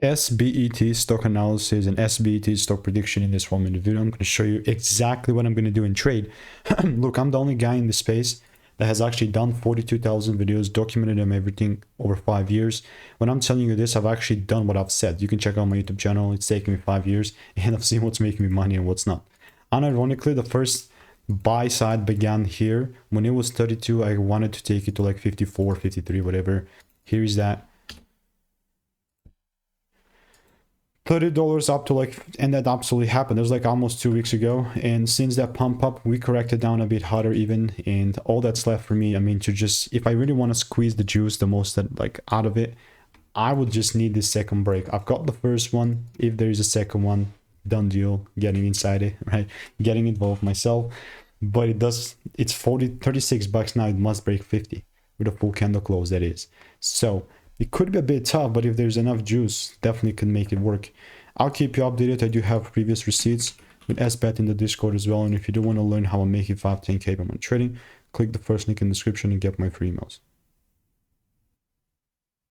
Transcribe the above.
SBET stock analysis and SBET stock prediction in this 1-minute video. I'm going to show you exactly what I'm going to do in trade. Look, I'm the only guy in the space that has actually done 42,000 videos, documented them everything over 5 years. When I'm telling you this, I've actually done what I've said. You can check out my YouTube channel. It's taken me 5 years and I've seen what's making me money and what's not. Unironically, the first buy side began here. When it was 32, I wanted to take it to like 54, 53, whatever. Here's that. $30 up to like, and that absolutely happened. It was like almost 2 weeks ago, and since that pump up we corrected down a bit harder even, and all that's left for me, I mean, to just, if I really want to squeeze the juice the most that like out of it, I would just need this second break. I've got the first one. If there is a second one, done deal, getting inside it, right, getting involved myself. But it's 36 bucks now. It must break 50 with a full candle close, that is. So it could be a bit tough, but if there's enough juice, definitely can make it work. I'll keep you updated. I do have previous receipts with SBET in the Discord as well. And if you do want to learn how I'm making 5-10K by my trading, click the first link in the description and get my free emails.